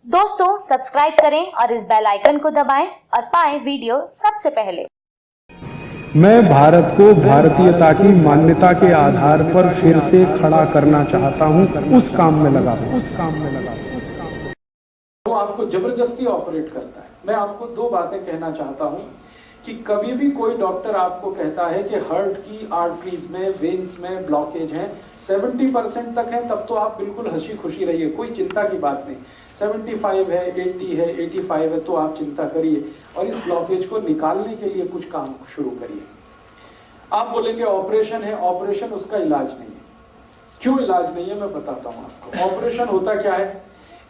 दोस्तों सब्सक्राइब करें और इस बेल आइकन को दबाएं और पाएं वीडियो सबसे पहले। मैं भारत को भारतीयता की मान्यता के आधार पर फिर से खड़ा करना चाहता हूं, उस काम में लगा हूं। वो आपको जबरदस्ती ऑपरेट करता है। मैं आपको दो बातें कहना चाहता हूं कि कभी भी कोई डॉक्टर आपको कहता है कि हार्ट की आर्टरीज में, वेन्स में ब्लॉकेज है, 70% तक है, तब तो आप बिल्कुल हंसी खुशी रहिए, कोई चिंता की बात नहीं। 75 है, 80 है, 85 है, तो आप चिंता करिए और इस ब्लॉकेज को निकालने के लिए कुछ काम शुरू करिए। आप बोलेंगे ऑपरेशन है, ऑपरेशन उसका इलाज नहीं है। क्यों इलाज नहीं है मैं बताता हूं आपको। ऑपरेशन होता क्या है?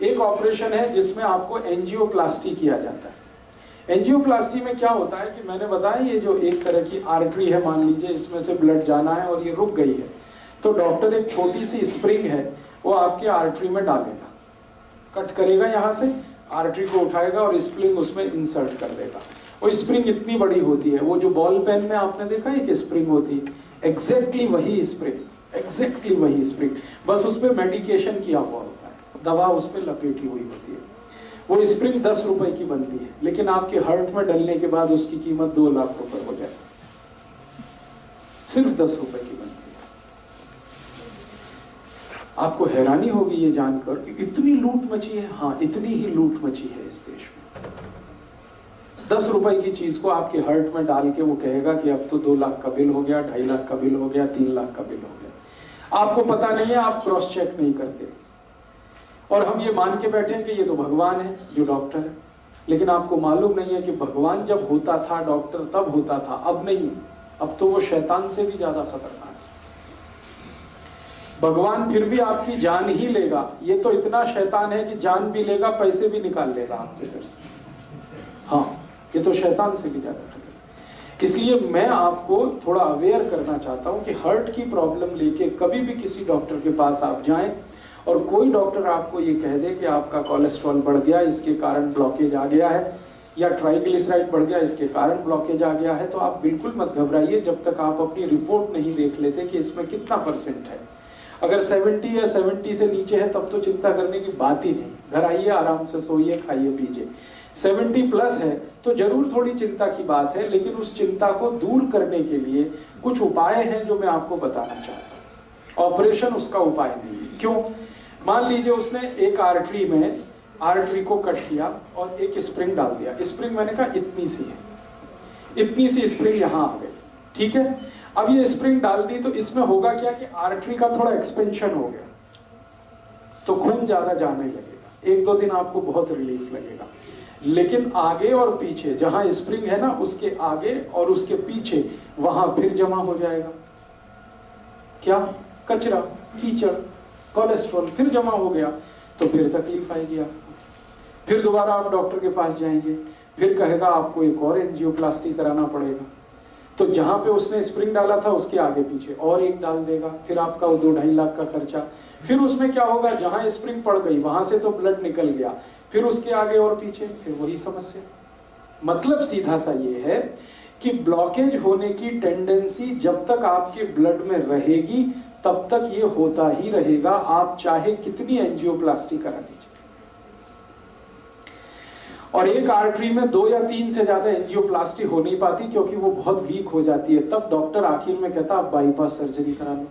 एक ऑपरेशन है जिसमें आपको एंजियोप्लास्टी किया जाता है। एंजियोप्लास्टी में क्या होता है कि मैंने बताया, ये जो एक तरह की आर्टरी है, मान लीजिए इसमें से ब्लड जाना है और ये रुक गई है, तो डॉक्टर एक छोटी सी स्प्रिंग है वो आपके आर्टरी में डालेगा, कट करेगा, यहाँ से आर्टरी को उठाएगा और स्प्रिंग उसमें इंसर्ट कर देगा। वो स्प्रिंग इतनी बड़ी होती है, वो जो बॉल पेन में आपने देखा है कि स्प्रिंग होती है, एग्जैक्टली वही स्प्रिंग, एग्जैक्टली वही स्प्रिंग, बस उस पर मेडिकेशन किया हुआ होता है, दवा उस पर लपेटी हुई होती है। वो स्प्रिंग 10 रुपए की बनती है, लेकिन आपके हार्ट में डलने के बाद उसकी कीमत 2 लाख रुपए हो जाए, सिर्फ 10 रुपए की बनती है। आपको हैरानी होगी ये जानकर कि इतनी लूट मची है। हाँ, इतनी ही लूट मची है इस देश में। 10 रुपए की चीज को आपके हार्ट में डाल के वो कहेगा कि अब तो 2 लाख का बिल हो गया, 2.5 लाख का बिल हो गया, 3 लाख का बिल हो गया। आपको पता नहीं है, आप क्रॉस चेक नहीं करते और हम ये मान के बैठे हैं कि ये तो भगवान है जो डॉक्टर है, लेकिन आपको मालूम नहीं है कि भगवान जब होता था डॉक्टर तब होता था, अब नहीं। अब तो वो शैतान से भी ज्यादा खतरनाक है। भगवान फिर भी आपकी जान ही लेगा, ये तो इतना शैतान है कि जान भी लेगा, पैसे भी निकाल लेगा आपके घर से। हाँ, ये तो शैतान से भी ज्यादा खतरनाक। इसलिए मैं आपको थोड़ा अवेयर करना चाहता हूं कि हार्ट की प्रॉब्लम लेके कभी भी किसी डॉक्टर के पास आप जाएं और कोई डॉक्टर आपको ये कह दे कि आपका कोलेस्ट्रॉल बढ़ गया, इसके कारण ब्लॉकेज आ गया है, या ट्राइग्लिसराइड बढ़ गया, इसके कारण ब्लॉकेज आ गया है, तो आप बिल्कुल मत घबराइए जब तक आप अपनी रिपोर्ट नहीं देख लेते कि इसमें कितना % है। अगर 70 या 70 से नीचे है तब तो चिंता करने की बात ही नहीं। घर आइए, आराम से सोइए, खाइए पीजिए। 70 प्लस है तो जरूर थोड़ी चिंता की बात है, लेकिन उस चिंता को दूर करने के लिए कुछ उपाय हैं जो मैं आपको बताना चाहता हूँ। ऑपरेशन उसका उपाय नहीं है। क्यों? मान लीजिए उसने एक आर्टरी को कट किया और एक स्प्रिंग डाल दिया। स्प्रिंग मैंने कहा इतनी सी है, इतनी सी स्प्रिंग यहां आ गई, ठीक है। अब ये स्प्रिंग डाल दी तो इसमें होगा क्या कि आर्टरी का थोड़ा एक्सपेंशन हो गया, तो खून ज्यादा जाने लगेगा। 1-2 दिन आपको बहुत रिलीफ लगेगा, लेकिन आगे और पीछे जहां स्प्रिंग है ना, उसके आगे और उसके पीछे वहां फिर जमा हो जाएगा क्या? कचरा, कीचड़, कोलेस्ट्रॉल फिर जमा हो गया, तो फिर तकलीफ आएगी आपको। फिर दोबारा आप डॉक्टर के पास जाएंगे, फिर कहेगा आपको एक और एंजियोप्लास्टी कराना पड़ेगा। तो जहां पे उसने स्प्रिंग डाला था उसके आगे पीछे और एक डाल देगा, फिर आपका 2-2.5 लाख का खर्चा। फिर उसमें क्या होगा, जहां स्प्रिंग पड़ गई वहां से तो ब्लड निकल गया, फिर उसके आगे और पीछे फिर वही समस्या। मतलब सीधा सा ये है कि ब्लॉकेज होने की टेंडेंसी जब तक आपके ब्लड में रहेगी तब तक ये होता ही रहेगा, आप चाहे कितनी एंजियोप्लास्टी करा लीजिए। और एक आर्टरी में 2 या 3 से ज्यादा एंजियोप्लास्टी हो नहीं पाती क्योंकि वो बहुत वीक हो जाती है। तब डॉक्टर आखिर में कहता आप बाईपास सर्जरी करा लो।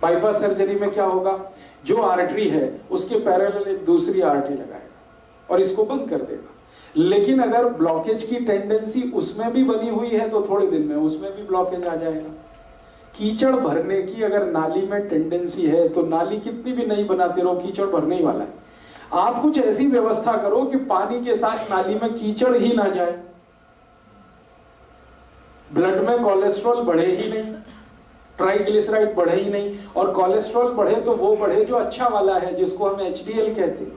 बाईपास सर्जरी में क्या होगा, जो आर्टरी है उसके पैरेलल एक दूसरी आर्टरी लगाएगा और इसको बंद कर देगा। लेकिन अगर ब्लॉकेज की टेंडेंसी उसमें भी बनी हुई है तो थोड़े दिन में उसमें भी ब्लॉकेज आ जाएगा। कीचड़ भरने की अगर नाली में टेंडेंसी है तो नाली कितनी भी नहीं बनाते रहो, कीचड़ भरने ही वाला है। आप कुछ ऐसी व्यवस्था करो कि पानी के साथ नाली में कीचड़ ही ना जाए, ब्लड में कोलेस्ट्रॉल बढ़े ही नहीं, ट्राइग्लिसराइड बढ़े ही नहीं। और कोलेस्ट्रॉल बढ़े तो वो बढ़े जो अच्छा वाला है, जिसको हम HDL कहते हैं।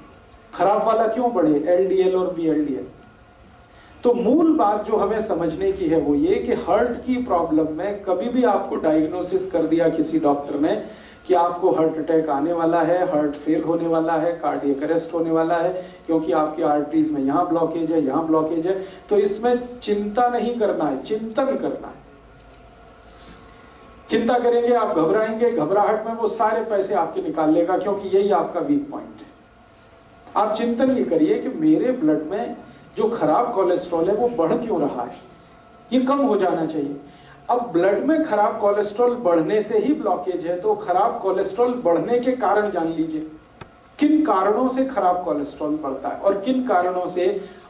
खराब वाला क्यों बढ़े? LDL और VLDL। तो मूल बात जो हमें समझने की है वो ये कि हार्ट की प्रॉब्लम में कभी भी आपको डायग्नोसिस कर दिया किसी डॉक्टर ने कि आपको हार्ट अटैक आने वाला है, हार्ट फेल होने वाला है, कार्डियक अरेस्ट होने वाला है क्योंकि आपकी आर्टरीज में यहां ब्लॉकेज है, यहां ब्लॉकेज है, तो इसमें चिंता नहीं करना है, चिंतन करना है। चिंता करेंगे आप, घबराएंगे, घबराहट में वो सारे पैसे आपके निकाल लेगा, क्योंकि यही आपका वीक पॉइंट है। आप चिंतन ये करिए कि मेरे ब्लड में जो खराब कोलेस्ट्रॉल है वो बढ़ क्यों रहा है, ये कम हो जाना चाहिए। अब ब्लड में खराब कोलेस्ट्रॉल बढ़ने से ही ब्लॉकेज है, तो खराब कोलेस्ट्रॉल बढ़ने के कारण जान लीजिए, किन कारणों से खराब कोलेस्ट्रॉल बढ़ता है और किन कारणों से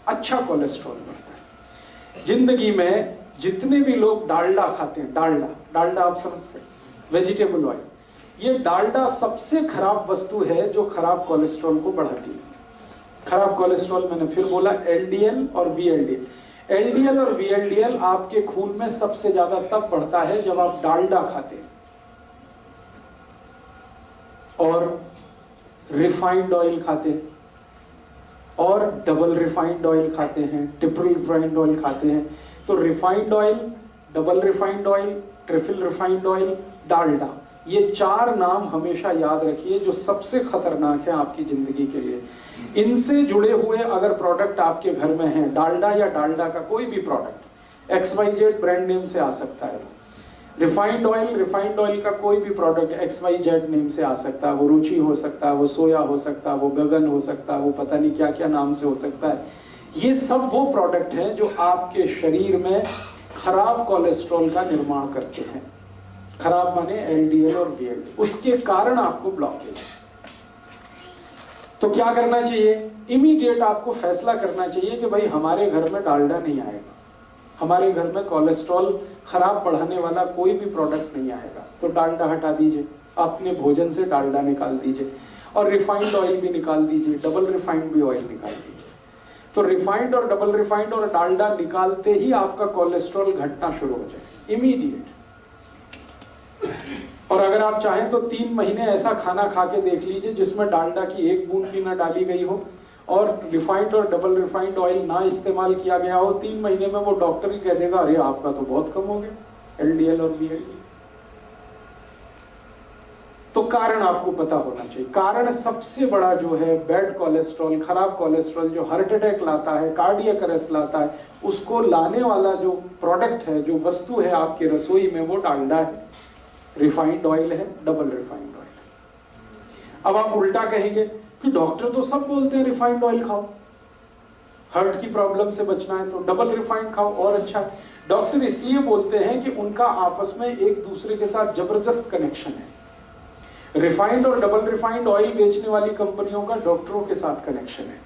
अच्छा कोलेस्ट्रॉल बढ़ता है। जिंदगी में जितने भी लोग डालडा खाते हैं, डालडा आप समझते हैं, वेजिटेबल ऑयल, ये डालडा सबसे खराब वस्तु है जो खराब कोलेस्ट्रॉल को बढ़ाती है। खराब कोलेस्ट्रॉल मैंने फिर बोला एलडीएल और वीएलडीएल। एलडीएल और वीएलडीएल आपके खून में सबसे ज्यादा तब बढ़ता है जब आप डालडा खाते हैं और रिफाइंड ऑयल खाते हैं और डबल रिफाइंड ऑयल खाते हैं, ट्रिपल रिफाइंड ऑयल खाते हैं। तो refined oil, double refined oil, triple refined oil, Dalda, ये 4 नाम हमेशा याद रखिए जो सबसे खतरनाक है आपकी जिंदगी के लिए। इनसे जुड़े हुए अगर प्रोडक्ट आपके घर में हैं, डालडा या डालडा का कोई भी प्रोडक्ट, XYZ ब्रांड नेम से आ सकता है। रिफाइंड ऑयल का कोई भी प्रोडक्ट XYZ नेम से आ सकता है, वो रुचि हो सकता है, वो सोया हो सकता है, वो गगन हो सकता है, वो पता नहीं क्या क्या नाम से हो सकता है। ये सब वो प्रोडक्ट हैं जो आपके शरीर में खराब कोलेस्ट्रॉल का निर्माण करते हैं। खराब माने LDL और VLDL, उसके कारण आपको ब्लॉकेज है। तो क्या करना चाहिए? इमीडिएट आपको फैसला करना चाहिए कि भाई हमारे घर में डालडा नहीं आएगा, हमारे घर में कोलेस्ट्रॉल खराब बढ़ाने वाला कोई भी प्रोडक्ट नहीं आएगा। तो डालडा हटा दीजिए, अपने भोजन से डालडा निकाल दीजिए और रिफाइंड ऑयल भी निकाल दीजिए, डबल रिफाइंड भी ऑयल निकाल दीजिए। तो रिफाइंड और डबल रिफाइंड और डालडा निकालते ही आपका कोलेस्ट्रॉल घटना शुरू हो जाए इमीडिएट। और अगर आप चाहें तो 3 महीने ऐसा खाना खा के देख लीजिए जिसमें डालडा की 1 बूंद भी ना डाली गई हो और रिफाइंड और डबल रिफाइंड ऑयल ना इस्तेमाल किया गया हो। 3 महीने में वो डॉक्टर ही कह देगा अरे आपका तो बहुत कम हो गया LDL और VLDL। तो कारण आपको पता होना चाहिए। कारण सबसे बड़ा जो है बैड कोलेस्ट्रॉल, खराब कोलेस्ट्रॉल जो हार्ट अटैक लाता है, कार्डियक अरेस्ट लाता है, उसको लाने वाला जो प्रोडक्ट है, जो वस्तु है आपके रसोई में, वो डालडा है, रिफाइंड ऑयल है, डबल रिफाइंड ऑयल है। अब आप उल्टा कहेंगे कि डॉक्टर तो सब बोलते हैं रिफाइंड ऑयल खाओ, हार्ट की प्रॉब्लम से बचना है तो डबल रिफाइंड खाओ और अच्छा है। डॉक्टर इसलिए बोलते हैं कि उनका आपस में एक दूसरे के साथ जबरदस्त कनेक्शन है। रिफाइंड और डबल रिफाइंड ऑयल बेचने वाली कंपनियों का डॉक्टरों के साथ कनेक्शन है।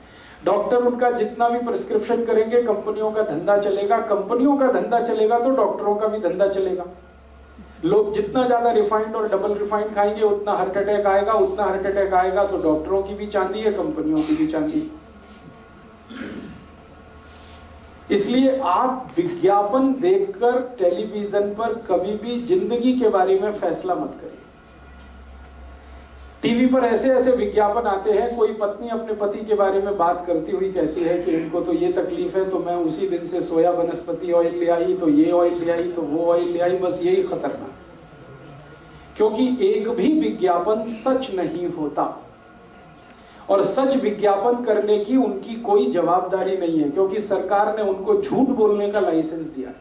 डॉक्टर उनका जितना भी प्रिस्क्रिप्शन करेंगे, कंपनियों का धंधा चलेगा, कंपनियों का धंधा चलेगा तो डॉक्टरों का भी धंधा चलेगा। लोग जितना ज्यादा रिफाइंड और डबल रिफाइंड खाएंगे उतना हार्ट अटैक आएगा, उतना हार्ट अटैक आएगा तो डॉक्टरों की भी चांदी है, कंपनियों की भी चांदी है। इसलिए आप विज्ञापन देखकर टेलीविजन पर कभी भी जिंदगी के बारे में फैसला मत करिए। टीवी पर ऐसे ऐसे विज्ञापन आते हैं, कोई पत्नी अपने पति के बारे में बात करती हुई कहती है कि इनको तो ये तकलीफ है तो मैं उसी दिन से सोया वनस्पति ऑयल ले आई, तो ये ऑयल ले आई, तो वो ऑयल ले आई। बस यही खतरनाक, क्योंकि एक भी विज्ञापन सच नहीं होता और सच विज्ञापन करने की उनकी कोई जवाबदारी नहीं है, क्योंकि सरकार ने उनको झूठ बोलने का लाइसेंस दिया।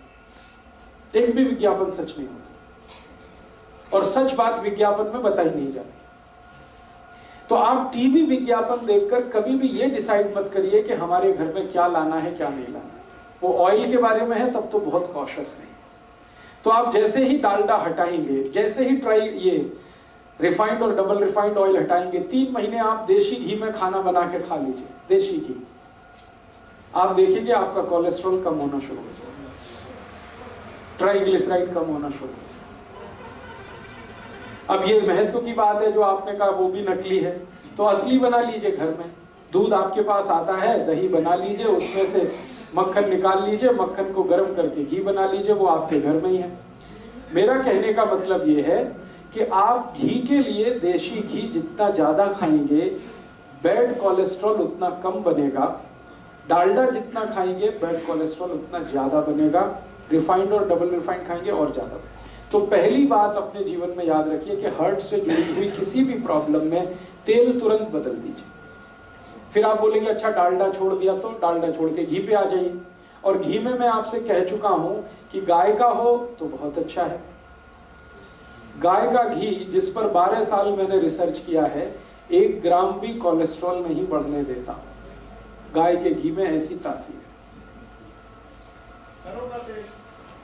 एक भी विज्ञापन सच नहीं होता और सच बात विज्ञापन में बताई नहीं जाती। तो आप टीवी विज्ञापन देखकर कभी भी ये डिसाइड मत करिए कि हमारे घर में क्या लाना है क्या नहीं लाना। वो ऑयल के बारे में है तब तो बहुत कॉशियस नहीं। तो आप जैसे ही डालडा हटाएंगे, जैसे ही ये रिफाइंड और डबल रिफाइंड ऑयल हटाएंगे, 3 महीने आप देशी घी में खाना बना के खा लीजिए, देशी घी, आप देखेंगे आपका कोलेस्ट्रॉल कम होना शुरू हो जाएगा, ट्राइग्लिसराइड कम होना शुरू हो जाएगा। अब ये महत्व की बात है जो आपने कहा वो भी नकली है, तो असली बना लीजिए घर में। दूध आपके पास आता है, दही बना लीजिए, उसमें से मक्खन निकाल लीजिए, मक्खन को गर्म करके घी बना लीजिए, वो आपके घर में ही है। मेरा कहने का मतलब ये है कि आप घी के लिए देशी घी जितना ज्यादा खाएंगे बैड कोलेस्ट्रॉल उतना कम बनेगा, डालडा जितना खाएंगे बैड कोलेस्ट्रॉल उतना ज्यादा बनेगा, रिफाइंड और डबल रिफाइंड खाएंगे और ज्यादा। तो पहली बात अपने जीवन में याद रखिए कि हार्ट से जुड़ी हुई किसी भी प्रॉब्लम में तेल तुरंत बदल दीजिए। फिर आप बोलेंगे अच्छा डालडा छोड़ दिया, तो डालडा छोड़ के घी पे आ जाइए। और घी में मैं आपसे कह चुका हूं कि गाय का हो तो बहुत अच्छा है। गाय का घी जिस पर 12 साल मैंने रिसर्च किया है, 1 ग्राम भी कोलेस्ट्रॉल नहीं बढ़ने देता। गाय के घी में ऐसी तासीर है।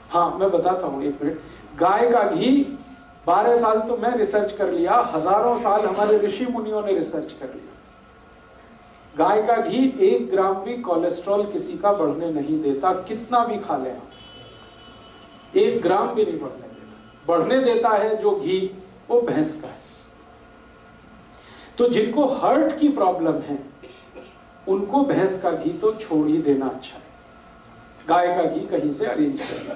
हाँ मैं बताता हूँ, 1 मिनट। गाय का घी 12 साल तो मैं रिसर्च कर लिया, हजारों साल हमारे ऋषि मुनियों ने रिसर्च कर लिया। गाय का घी 1 ग्राम भी कोलेस्ट्रॉल किसी का बढ़ने नहीं देता, कितना भी खा लें आप, 1 ग्राम भी नहीं बढ़ने देता। बढ़ने देता है जो घी, वो भैंस का है। तो जिनको हार्ट की प्रॉब्लम है उनको भैंस का घी तो छोड़ ही देना अच्छा है, गाय का घी कहीं से अरेंज करना।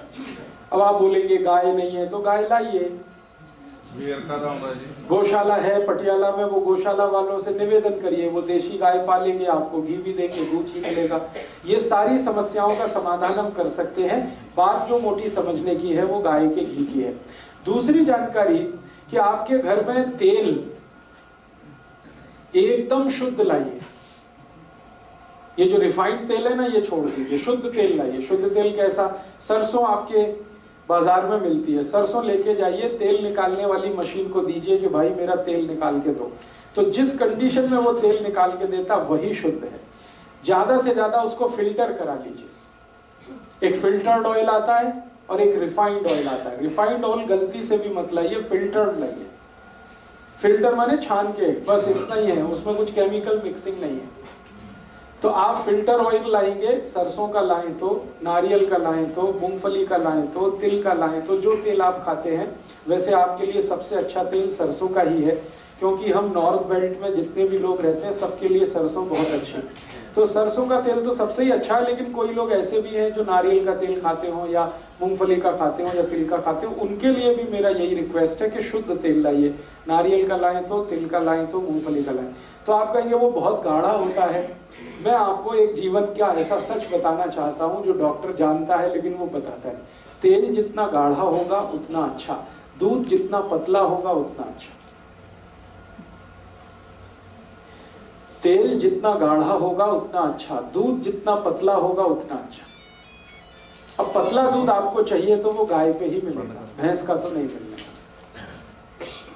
अब आप बोलेंगे गाय नहीं है तो गाय लाइए, गौशाला है पटियाला में, वो गौशाला वालों से निवेदन करिए, वो देशी गाय पालेंगे, आपको घी भी देंगे, दूध भी मिलेगा। ये सारी समस्याओं का समाधान हम कर सकते हैं। बात जो मोटी समझने की है वो गाय के घी की है। दूसरी जानकारी कि आपके घर में तेल एकदम शुद्ध लाइए। ये जो रिफाइंड तेल है ना, ये छोड़ दीजिए, शुद्ध तेल लाइए। शुद्ध तेल कैसा? सरसों आपके बाजार में मिलती है, सरसों लेके जाइए, तेल निकालने वाली मशीन को दीजिए कि भाई मेरा तेल निकाल के दो। तो जिस कंडीशन में वो तेल निकाल के देता वही शुद्ध है। ज्यादा से ज्यादा उसको फिल्टर करा लीजिए। एक फिल्टर्ड ऑयल आता है और एक रिफाइंड ऑयल आता है। रिफाइंड ऑयल गलती से भी मत लाइए, फिल्टर्ड लाइए। फिल्टर माने छान के, बस इतना ही है, उसमें कुछ केमिकल मिक्सिंग नहीं है। तो आप फिल्टर ऑयल लाएंगे, सरसों का लाएं तो, नारियल का लाएं तो, मूंगफली का लाएं तो, तिल का लाएं तो, जो तेल आप खाते हैं। वैसे आपके लिए सबसे अच्छा तेल सरसों का ही है, क्योंकि हम नॉर्थ बेल्ट में जितने भी लोग रहते हैं सबके लिए सरसों बहुत अच्छी है। तो सरसों का तेल तो सबसे ही अच्छा है, लेकिन कोई लोग ऐसे भी हैं जो नारियल का तेल खाते हो या मूंगफली का खाते हो या तिल का खाते हो, उनके लिए भी मेरा यही रिक्वेस्ट है कि शुद्ध तेल लाइए। नारियल का लाएं तो, तिल का लाएं तो, मूंगफली का लाएं। तो आप कहेंगे वो बहुत गाढ़ा होता है। मैं आपको एक जीवन का ऐसा सच बताना चाहता हूं जो डॉक्टर जानता है लेकिन वो बताता है। तेल जितना गाढ़ा होगा उतना अच्छा, दूध जितना पतला होगा उतना अच्छा। तेल जितना गाढ़ा होगा उतना अच्छा, दूध जितना पतला होगा उतना अच्छा। अब पतला दूध आपको चाहिए तो वो गाय पे ही मिलेगा, भैंस का तो नहीं मिलेगा।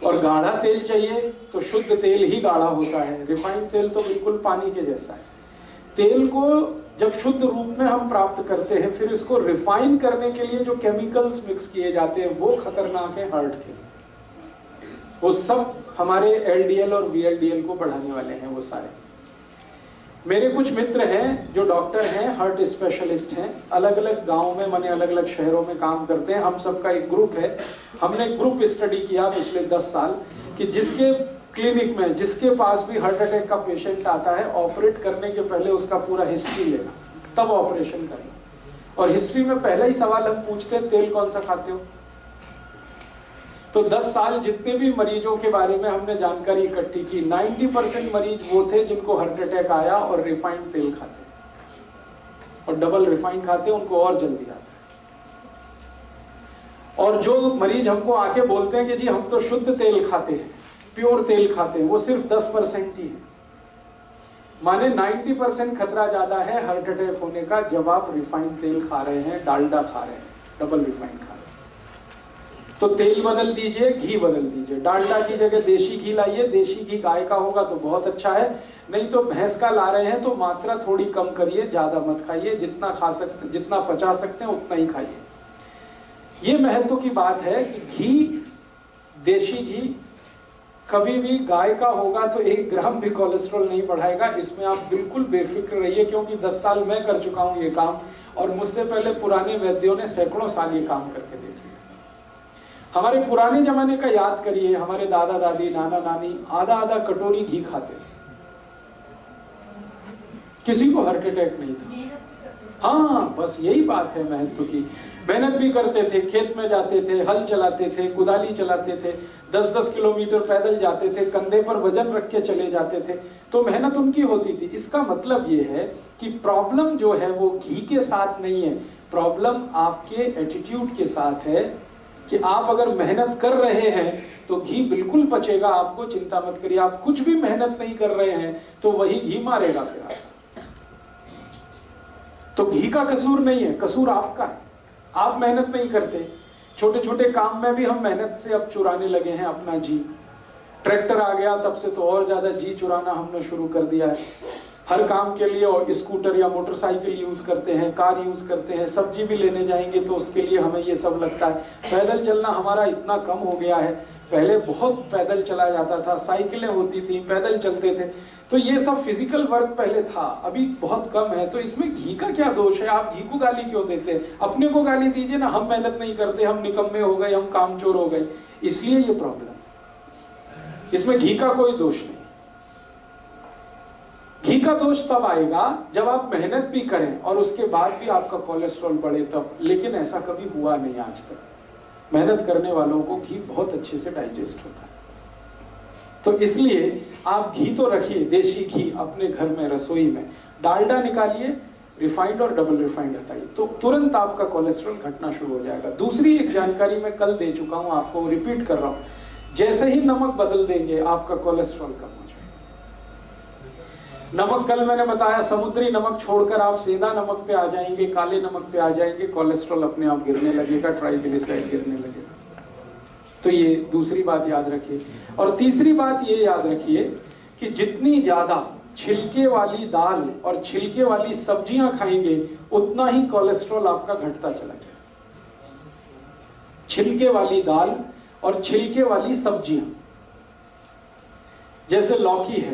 और गाढ़ा तेल चाहिए तो शुद्ध तेल ही गाढ़ा होता है, रिफाइंड तेल तो बिल्कुल पानी के जैसा है। तेल को जब शुद्ध रूप में हम प्राप्त करते हैं, फिर इसको रिफाइन करने के लिए जो केमिकल्स मिक्स किए जाते हैं वो खतरनाक है हार्ट के। वो सब हमारे एलडीएल और वीएलडीएल को बढ़ाने वाले हैं वो सारे। मेरे कुछ मित्र हैं जो डॉक्टर हैं, हार्ट स्पेशलिस्ट हैं, अलग अलग गांव में, माने अलग अलग शहरों में काम करते हैं। हम सबका एक ग्रुप है। हमने ग्रुप स्टडी किया पिछले 10 साल कि जिसके क्लिनिक में, जिसके पास भी हार्ट अटैक का पेशेंट आता है, ऑपरेट करने के पहले उसका पूरा हिस्ट्री लेना, तब ऑपरेशन करना। और हिस्ट्री में पहला ही सवाल हम पूछते हैं, तेल कौन सा खाते हो? तो 10 साल जितने भी मरीजों के बारे में हमने जानकारी इकट्ठी की, 90% मरीज वो थे जिनको हार्ट अटैक आया और रिफाइंड तेल खाते, और डबल रिफाइंड खाते, उनको और जल्दी आता है। और जो मरीज हमको आके बोलते हैं कि जी हम तो शुद्ध तेल खाते हैं, प्योर तेल खाते हैं, वो सिर्फ 10% ही है। माने 90% खतरा ज्यादा है हार्ट अटैक होने का जब आप रिफाइंड तेल खा रहे हैं, डालडा खा रहे हैं, डबल रिफाइंड खा रहे हैं। तो तेल बदल दीजिए, घी बदल दीजिए। डालडा की जगह देशी घी लाइए। देशी घी गाय का होगा तो बहुत अच्छा है, नहीं तो भैंस का ला रहे हैं तो मात्रा थोड़ी कम करिए, ज्यादा मत खाइए। जितना खा सकते, जितना पचा सकते हैं उतना ही खाइए। ये महत्व की बात है कि घी, देशी घी कभी भी गाय का होगा तो 1 ग्राम भी कोलेस्ट्रॉल नहीं बढ़ाएगा। इसमें आप बिल्कुल बेफिक्र रहिए, क्योंकि 10 साल मैं कर चुका हूं ये काम, और मुझसे पहले पुराने वैद्यों ने सैकड़ों साल ये काम करके देख लिया। हमारे पुराने जमाने का याद करिए, हमारे दादा दादी, नाना नानी आधा आधा कटोरी घी खाते, किसी को हार्ट अटैक नहीं था। हाँ, बस यही बात है महत्व की। मेहनत भी करते थे, खेत में जाते थे, हल चलाते थे, कुदाली चलाते थे, 10-10 किलोमीटर पैदल जाते थे, कंधे पर वजन रख के चले जाते थे, तो मेहनत उनकी होती थी। इसका मतलब ये है कि प्रॉब्लम जो है वो घी के साथ नहीं है, प्रॉब्लम आपके एटीट्यूड के साथ है कि आप अगर मेहनत कर रहे हैं तो घी बिल्कुल पचेगा, आपको चिंता मत करिए। आप कुछ भी मेहनत नहीं कर रहे हैं तो वही घी मारेगा फिर आपको। तो घी का कसूर नहीं है, कसूर आपका है। आप मेहनत नहीं करते, छोटे छोटे काम में भी हम मेहनत से अब चुराने लगे हैं अपना जी। ट्रैक्टर आ गया तब से तो और ज्यादा जी चुराना हमने शुरू कर दिया है। हर काम के लिए और स्कूटर या मोटरसाइकिल यूज करते हैं, कार यूज करते हैं, सब्जी भी लेने जाएंगे तो उसके लिए हमें ये सब लगता है। पैदल चलना हमारा इतना कम हो गया है, पहले बहुत पैदल चला जाता था, साइकिलें होती थी, पैदल चलते थे, तो ये सब फिजिकल वर्क पहले था, अभी बहुत कम है। तो इसमें घी का क्या दोष है? आप घी को गाली क्यों देते हैं? अपने को गाली दीजिए ना, हम मेहनत नहीं करते, हम निकम्मे हो गए, हम कामचोर हो गए, इसलिए ये प्रॉब्लम। इसमें घी का कोई दोष नहीं। घी का दोष तब आएगा जब आप मेहनत भी करें और उसके बाद भी आपका कोलेस्ट्रॉल बढ़े तब, लेकिन ऐसा कभी हुआ नहीं आज तक। मेहनत करने वालों को घी बहुत अच्छे से डाइजेस्ट होता है। तो इसलिए आप घी तो रखिए, देशी घी अपने घर में, रसोई में। डालडा निकालिए, रिफाइंड और डबल रिफाइंड हटाइए, तो तुरंत आपका कोलेस्ट्रॉल घटना शुरू हो जाएगा। दूसरी एक जानकारी मैं कल दे चुका हूं, आपको रिपीट कर रहा हूं, जैसे ही नमक बदल देंगे आपका कोलेस्ट्रॉल कम हो जाएगा। नमक कल मैंने बताया, समुद्री नमक छोड़कर आप सीधा नमक पे आ जाएंगे, काले नमक पे आ जाएंगे, कोलेस्ट्रॉल अपने आप गिरने लगेगा, ट्राइग्लिसराइड गिरने लगेगा। तो ये दूसरी बात याद रखिए। और तीसरी बात ये याद रखिए कि जितनी ज्यादा छिलके वाली दाल और छिलके वाली सब्जियां खाएंगे उतना ही कोलेस्ट्रॉल आपका घटता चला जाएगा। छिलके वाली दाल और छिलके वाली सब्जियां, जैसे लौकी है,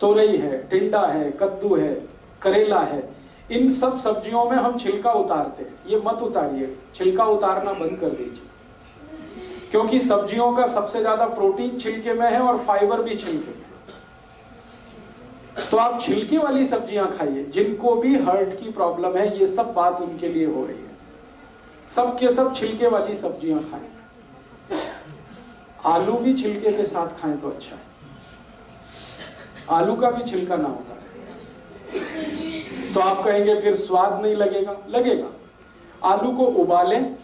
तोरई है, टिंडा है, कद्दू है, करेला है, इन सब सब्जियों में हम छिलका उतारते हैं। ये मत उतारिए, छिलका उतारना बंद कर दीजिए, क्योंकि सब्जियों का सबसे ज्यादा प्रोटीन छिलके में है और फाइबर भी छिलके में। तो आप छिलके वाली सब्जियां खाइए। जिनको भी हार्ट की प्रॉब्लम है, ये सब बात उनके लिए हो रही है, सब के सब छिलके वाली सब्जियां खाएं। आलू भी छिलके के साथ खाएं तो अच्छा है, आलू का भी छिलका ना होता है। तो आप कहेंगे फिर स्वाद नहीं लगेगा, लगेगा। आलू को उबालें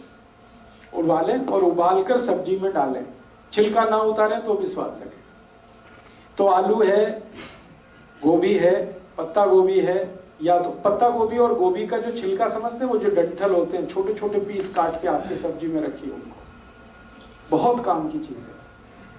और उबालकर सब्जी में डालें, छिलका ना उतारें तो भी स्वाद लगेगा। तो आलू है, गोभी है, पत्ता गोभी है, या तो पत्ता गोभी और गोभी का जो छिलका समझते हैं, वो जो डंठल होते हैं, छोटे छोटे पीस काट के आपकी सब्जी में रखिए, उनको बहुत काम की चीज है।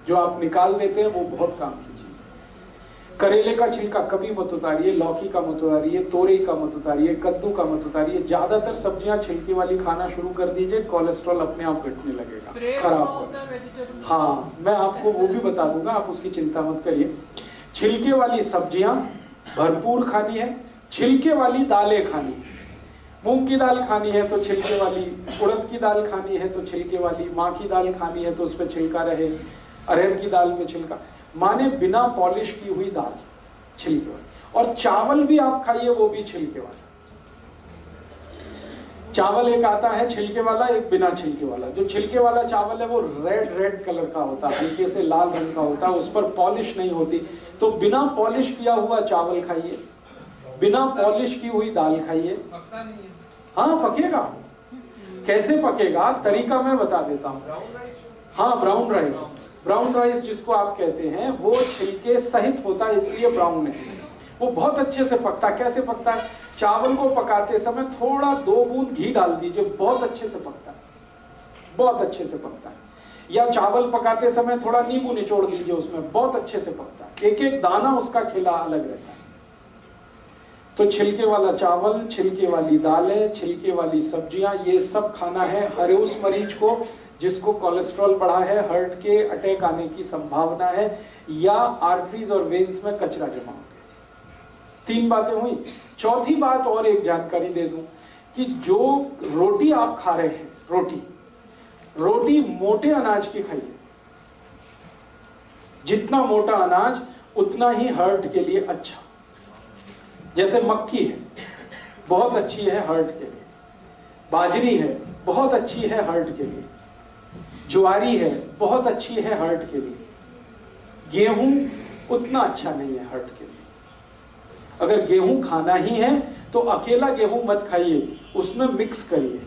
जो आप निकाल देते हैं वो बहुत काम की चीज है। करेले का छिलका कभी मत उतारिए, लौकी का मत उतारिए, तोरई का मत उतारिए, कद्दू का मत उतारिए। ज्यादातर सब्जियां छिलके वाली खाना शुरू कर दीजिए, कोलेस्ट्रॉल अपने आप घटने लगेगा, खराब होगा। हाँ, मैं आपको वो भी बता दूंगा, आप उसकी चिंता मत करिए। छिलके वाली सब्जियां भरपूर खानी है, छिलके वाली दालें खानी है। मूंग की दाल खानी है तो छिलके वाली, उड़द की दाल खानी है तो छिलके वाली, माँ की दाल खानी है तो उस पर छिलका रहे, अरहर की दाल में छिलका, माने बिना पॉलिश की हुई दाल छिलके वाली। और चावल भी आप खाइए, वो भी छिलके वाला। चावल एक आता है छिलके वाला, एक बिना छिलके वाला। जो छिलके वाला चावल है वो रेड कलर का होता है, हल्के से लाल रंग का होता है, उस पर पॉलिश नहीं होती। तो बिना पॉलिश किया हुआ चावल खाइए, बिना पॉलिश की हुई दाल खाइए। हाँ, पकेगा। कैसे पकेगा, तरीका मैं बता देता हूँ। हाँ, ब्राउन राइस जिसको आप कहते हैं, वो छिलके सहित होता है, इसलिए ब्राउन है। वो बहुत अच्छे से पकता है। कैसे पकता है? चावल को पकाते समय थोड़ा 2 बूंद घी डाल दीजिए, बहुत अच्छे से पकता है, बहुत अच्छे से पकता है। या चावल पकाते समय थोड़ा नींबू निचोड़ दीजिए उसमें, बहुत अच्छे से पकता है। एक एक दाना उसका खिला अलग रहता है। तो छिलके वाला चावल, छिलके वाली दालें, छिलके वाली सब्जियां, ये सब खाना है हर उस मरीज को जिसको कोलेस्ट्रॉल बढ़ा है, हार्ट के अटैक आने की संभावना है, या आर्टरीज और वेन्स में कचरा जमा हो गया। 3 बातें हुई। चौथी बात और एक जानकारी दे दूं कि जो रोटी आप खा रहे हैं, रोटी मोटे अनाज की खाइए। जितना मोटा अनाज उतना ही हार्ट के लिए अच्छा। जैसे मक्की है, बहुत अच्छी है हार्ट के लिए। बाजरी है, बहुत अच्छी है हार्ट के लिए। ज्वारी है, बहुत अच्छी है हार्ट के लिए। गेहूं उतना अच्छा नहीं है हार्ट के लिए। अगर गेहूं खाना ही है तो अकेला गेहूं मत खाइए, उसमें मिक्स करिए।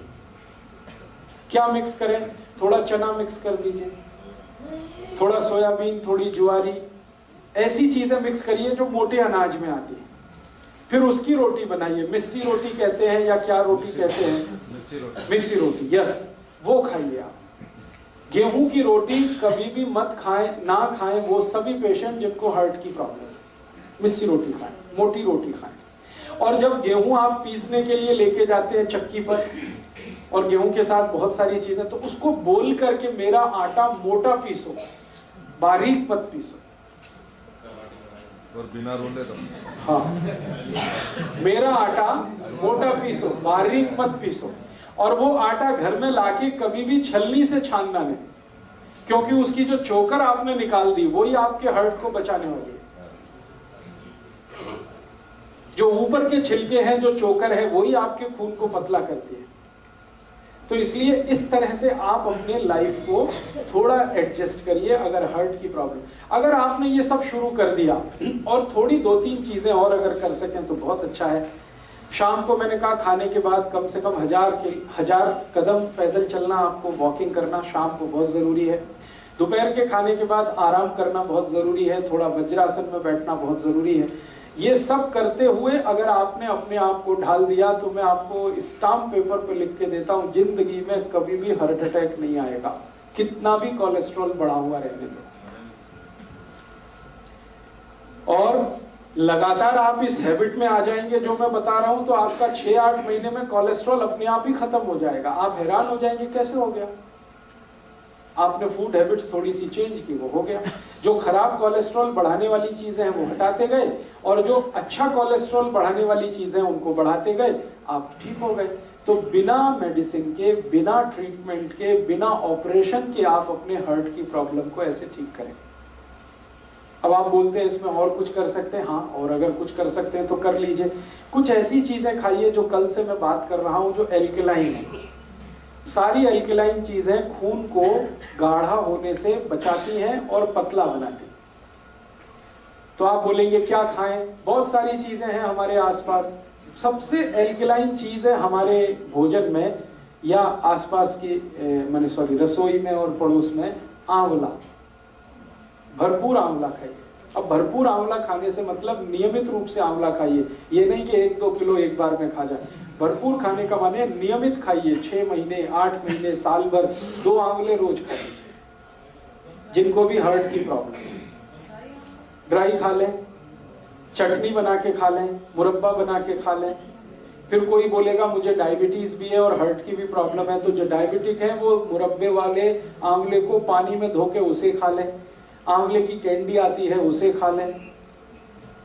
क्या मिक्स करें? थोड़ा चना मिक्स कर दीजिए, थोड़ा सोयाबीन, थोड़ी ज्वारी, ऐसी चीजें मिक्स करिए जो मोटे अनाज में आती है। फिर उसकी रोटी बनाइए, मिस्सी रोटी कहते हैं या क्या रोटी कहते हैं, मिस्सी रोटी, यस, वो खाइए आप। गेहूं की रोटी कभी भी मत खाएं, ना खाएं वो सभी पेशेंट जिनको हार्ट की प्रॉब्लम है। मिस्सी रोटी खाएं, मोटी रोटी खाएं। और जब गेहूं आप पीसने के लिए लेके जाते हैं चक्की पर, और गेहूं के साथ बहुत सारी चीजें, तो उसको बोल करके मेरा आटा मोटा पीसो, बारीक मत पीसो। और बिना रोले तो हाँ, मेरा आटा मोटा पीसो, बारीक मत पीसो। और वो आटा घर में लाके कभी भी छलनी से छानना नहीं, क्योंकि उसकी जो चोकर आपने निकाल दी वही आपके हार्ट को बचाने वाली है। जो ऊपर के छिलके हैं, जो चोकर है, वही आपके खून को पतला करती है। तो इसलिए इस तरह से आप अपने लाइफ को थोड़ा एडजस्ट करिए। अगर हार्ट की प्रॉब्लम, अगर आपने ये सब शुरू कर दिया और थोड़ी 2-3 चीजें और अगर कर सकें तो बहुत अच्छा है। शाम को मैंने कहा खाने के बाद कम से कम 1000 कदम पैदल चलना, आपको वॉकिंग करना शाम को बहुत जरूरी है। दोपहर के खाने के बाद आराम करना बहुत जरूरी है, थोड़ा वज्रासन में बैठना बहुत जरूरी है। ये सब करते हुए अगर आपने अपने आप को ढाल दिया तो मैं आपको स्टाम्प पेपर पे लिख के देता हूं, जिंदगी में कभी भी हार्ट अटैक नहीं आएगा, कितना भी कोलेस्ट्रॉल बढ़ा हुआ रहने दो। और लगातार आप इस हैबिट में आ जाएंगे जो मैं बता रहा हूं, तो आपका 6-8 महीने में कोलेस्ट्रॉल अपने आप ही खत्म हो जाएगा। आप हैरान हो जाएंगे कैसे हो गया। आपने फूड हैबिट्स थोड़ी सी चेंज की, वो हो गया। जो खराब कोलेस्ट्रॉल बढ़ाने वाली चीजें हैं वो हटाते गए, और जो अच्छा कोलेस्ट्रॉल बढ़ाने वाली चीजें हैं उनको बढ़ाते गए, आप ठीक हो गए। तो बिना मेडिसिन के, बिना ट्रीटमेंट के, बिना ऑपरेशन के आप अपने हार्ट की प्रॉब्लम को ऐसे ठीक करें। अब आप बोलते हैं इसमें और कुछ कर सकते हैं, हाँ, और अगर कुछ कर सकते हैं तो कर लीजिए। कुछ ऐसी चीजें खाइए जो कल से मैं बात कर रहा हूं, जो एल्कलाइन है। सारी एल्कलाइन चीजें खून को गाढ़ा होने से बचाती हैं और पतला बनाती हैं। तो आप बोलेंगे क्या खाएं, बहुत सारी चीजें हैं हमारे आसपास। सबसे एल्कलाइन चीज है हमारे भोजन में या आसपास की रसोई में और पड़ोस में, आंवला। भरपूर आंवला खाइए। अब भरपूर आंवला खाने से मतलब नियमित रूप से आंवला खाइए, ये नहीं कि 1-2 किलो एक बार में खा जाए। भरपूर खाने का माने नियमित खाइए, 6 महीने, 8 महीने, साल भर 2 आंवले रोज खाइए। जिनको भी हार्ट की प्रॉब्लम है, ड्राई खा लें, चटनी बना के खा लें, मुरब्बा बना के खा लें। फिर कोई बोलेगा मुझे डायबिटीज भी है और हार्ट की भी प्रॉब्लम है, तो जो डायबिटिक है वो मुरब्बे वाले आंवले को पानी में धो के उसे खा लें। आंवले की कैंडी आती है उसे खा लें।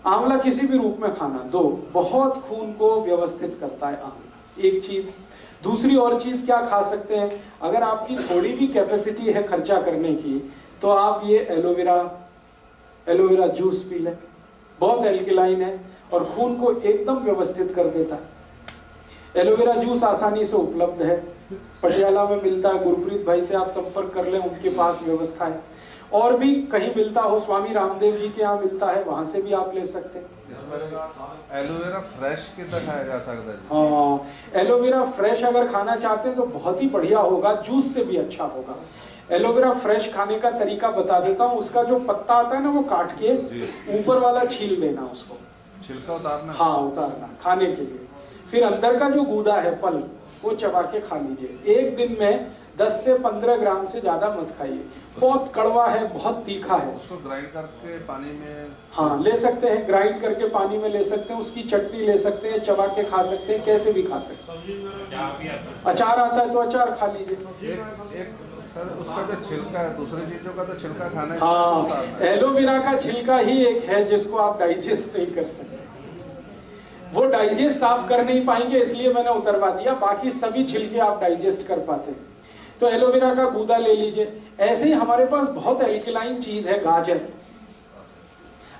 आंवला किसी भी रूप में खाना, 2 बहुत खून को व्यवस्थित करता है आंवला, एक चीज। दूसरी और चीज क्या खा सकते हैं, अगर आपकी थोड़ी भी कैपेसिटी है खर्चा करने की, तो आप ये एलोवेरा जूस पी लें। बहुत एल्कलाइन है और खून को एकदम व्यवस्थित कर देता है। एलोवेरा जूस आसानी से उपलब्ध है, पटियाला में मिलता है। गुरप्रीत भाई से आप संपर्क कर लें, उनके पास व्यवस्था है। और भी कहीं मिलता हो, स्वामी रामदेव जी के यहाँ मिलता है, वहां से भी आप ले सकते हैं। एलोवेरा फ्रेश कितना खाया जा सकता है? हाँ, एलोवेरा फ्रेश अगर खाना चाहते हैं तो बहुत ही बढ़िया होगा, जूस से भी अच्छा होगा। एलोवेरा फ्रेश खाने का तरीका बता देता हूँ। उसका जो पत्ता आता है ना, वो काट के ऊपर वाला छील देना, उसको छिलका उतारना। हाँ, उतारना खाने के लिए। फिर अंदर का जो गूदा है, फल, वो चबा के खा लीजिए। एक दिन में 10 से 15 ग्राम से ज्यादा मत खाइए। बहुत कड़वा है, बहुत तीखा है। उसको ग्राइंड करके पानी में, हाँ, ले सकते हैं, ग्राइंड करके पानी में ले सकते हैं। उसकी चटनी ले सकते हैं, चबा के खा सकते हैं, कैसे भी खा सकते हैं। अचार आता है तो अचार खा लीजिए। एक सर, उसका जो छिलका है, दूसरी चीजों का तो छिलका खाना है। हाँ, एलोवेरा का छिलका ही एक है जिसको आप डाइजेस्ट नहीं कर सकते। वो डाइजेस्ट आप कर नहीं पाएंगे, इसलिए मैंने उतरवा दिया। बाकी सभी छिलके आप डाइजेस्ट कर पाते हैं। तो एलोवेरा का गूदा ले लीजिए। ऐसे ही हमारे पास बहुत एल्कलाइन चीज है, गाजर।